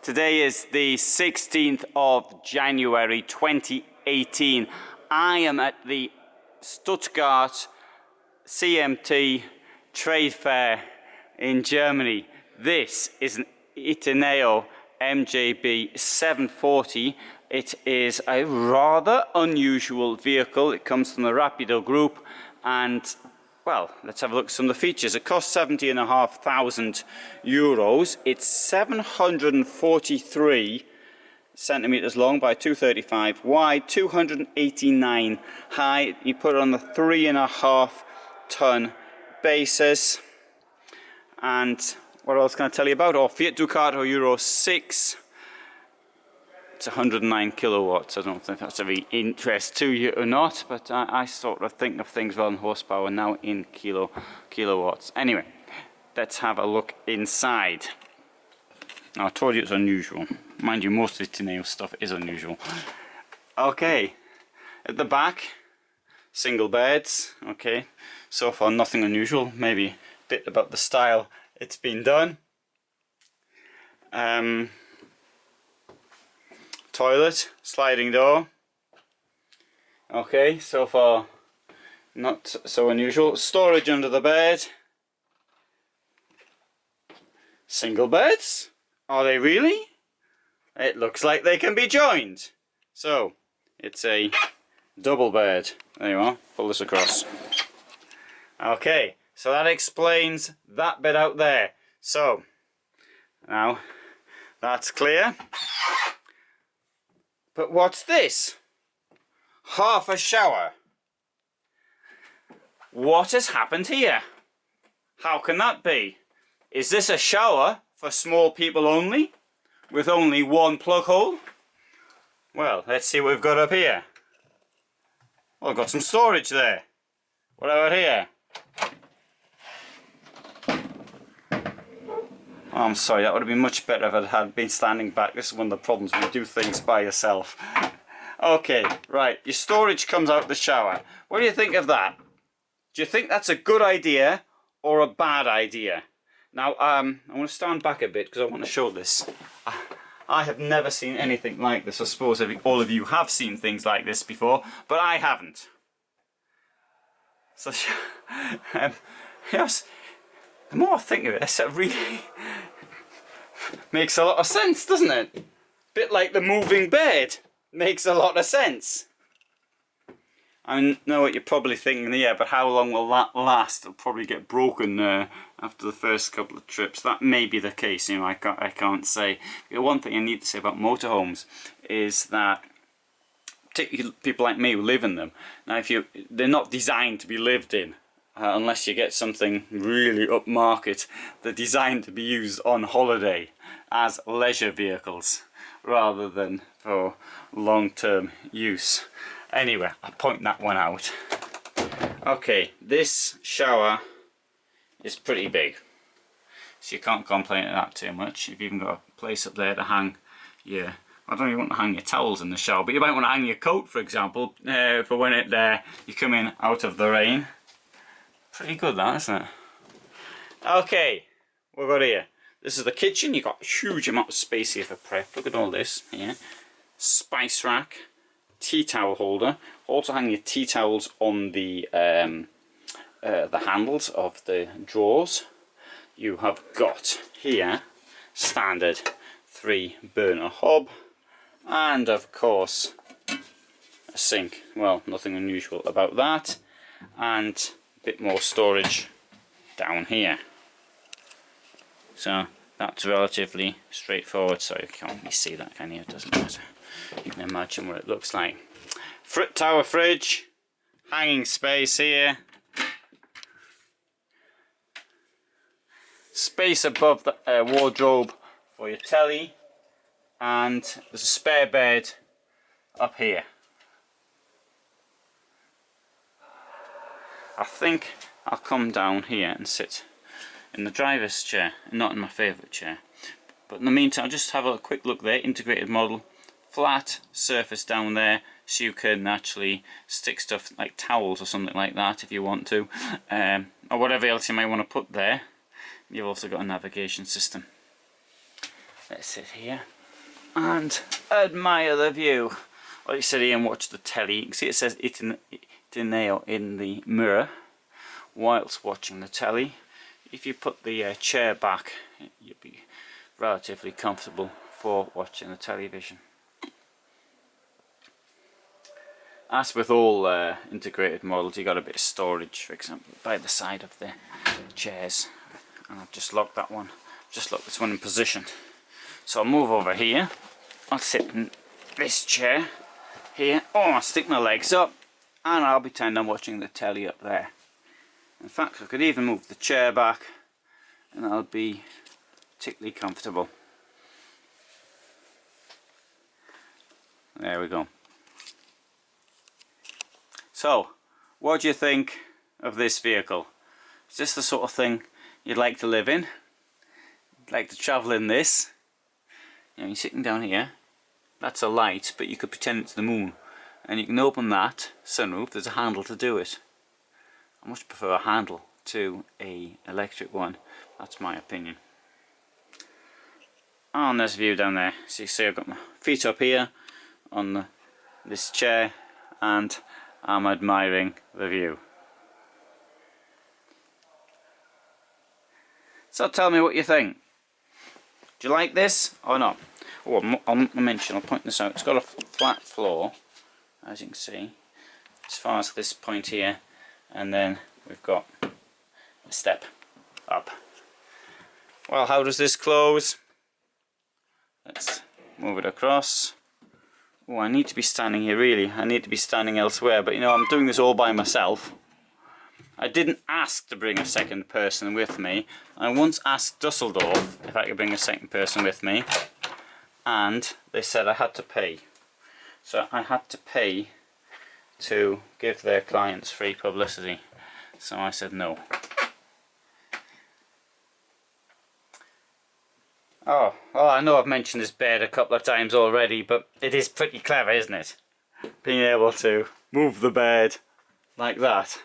Today is the 16th of January 2018. I am at the Stuttgart CMT trade fair in Germany. This is an Itineo MJB740. It is a rather unusual vehicle. It comes from the Rapido group, and well, let's have a look at some of the features. It costs 70,500 euros. It's 743 centimeters long by 235 wide, 289 high. You put it on the 3.5 ton basis. And what else can I tell you about? Oh, Fiat Ducato Euro 6. It's 109 kilowatts. I don't think that's of any interest to you or not, but I sort of think of things well in horsepower now in kilowatts. Anyway, let's have a look inside. Now, I told you it's unusual. Mind you, most of the Itineo stuff is unusual. Okay, at the back, single beds. Okay, so far nothing unusual. Maybe a bit about the style it's been done. Toilet, sliding door. Okay, so far not so unusual. Storage under the bed. Single beds. Are they really? It looks like they can be joined. So, it's a double bed. There you are, pull this across. Okay, so that explains that bit out there. So, now that's clear. But what's this? Half a shower. What has happened here? How can that be? Is this a shower for small people only? With only one plug hole? Well, let's see what we've got up here. Well, I've got some storage there. What about here? Oh, I'm sorry, that would have been much better if I had been standing back. This is one of the problems when you do things by yourself. Okay, right, your storage comes out the shower. What do you think of that? Do you think that's a good idea or a bad idea? Now, I want to stand back a bit because I want to show this. I have never seen anything like this. I suppose all of you have seen things like this before, but I haven't. So, yes. The more I think of it, it really makes a lot of sense, doesn't it? Bit like the moving bed. Makes a lot of sense. I know what you're probably thinking, yeah, but how long will that last? It'll probably get broken after the first couple of trips. That may be the case, you know, I can't say. The one thing I need to say about motorhomes is that particularly people like me who live in them, now they're not designed to be lived in. Unless you get something really upmarket, they're designed to be used on holiday as leisure vehicles rather than for long-term use. Anyway, I'll point that one out. Okay, this shower is pretty big, so you can't complain of that too much. You've even got a place up there to hang your, I don't even want to hang your towels in the shower, but you might want to hang your coat, for example, for when you come in out of the rain. Pretty good, that, isn't it? Okay, what we've got here. This is the kitchen. You've got a huge amount of space here for prep. Look at all this here. Spice rack, tea towel holder. Also hang your tea towels on the handles of the drawers. You have got here standard 3-burner hob, and of course a sink. Well, nothing unusual about that, and bit more storage down here. So that's relatively straightforward. So you can't really see that, can you? It doesn't matter. You can imagine what it looks like. Tower fridge, hanging space here, space above the wardrobe for your telly, and there's a spare bed up here. I think I'll come down here and sit in the driver's chair, not in my favourite chair. But in the meantime, I'll just have a quick look there. Integrated model, flat surface down there, so you can actually stick stuff like towels or something like that if you want to, or whatever else you might want to put there. You've also got a navigation system. let's sit here and admire the view. Like you sit here and watch the telly. You can see it says Itineo in the mirror whilst watching the telly. If you put the chair back, you'll be relatively comfortable for watching the television. As with all integrated models, you got a bit of storage, for example, by the side of the chairs. And I've just locked that one. Just locked this one in position. So I'll move over here. I'll sit in this chair here. Oh, I'll stick my legs up, and I'll pretend I'm watching the telly up there. In fact, I could even move the chair back, and I'll be particularly comfortable. There we go. So, what do you think of this vehicle? Is this the sort of thing you'd like to live in? You'd like to travel in this? You know, you're sitting down here, that's a light, but you could pretend it's the moon. And you can open that sunroof, there's a handle to do it. I much prefer a handle to a electric one, that's my opinion. And there's a view down there. So you see I've got my feet up here on this chair, and I'm admiring the view. So tell me what you think. Do you like this or not? Oh, I'll point this out. It's got a flat floor, as you can see, as far as this point here, and then we've got a step up. Well, how does this close? Let's move it across. Oh, I need to be standing here really. I need to be standing elsewhere, but you know, I'm doing this all by myself. I didn't ask to bring a second person with me. I once asked Dusseldorf if I could bring a second person with me, and they said I had to pay. So I had to pay to give their clients free publicity. So I said no. Oh, well, I know I've mentioned this bed a couple of times already, but it is pretty clever, isn't it? Being able to move the bed like that.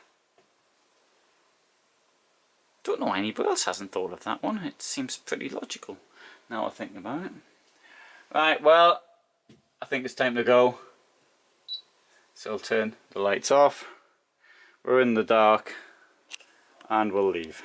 Don't know why anybody else hasn't thought of that one. It seems pretty logical now I think about it. Right, well, I think it's time to go. So I'll turn the lights off. We're in the dark, and we'll leave.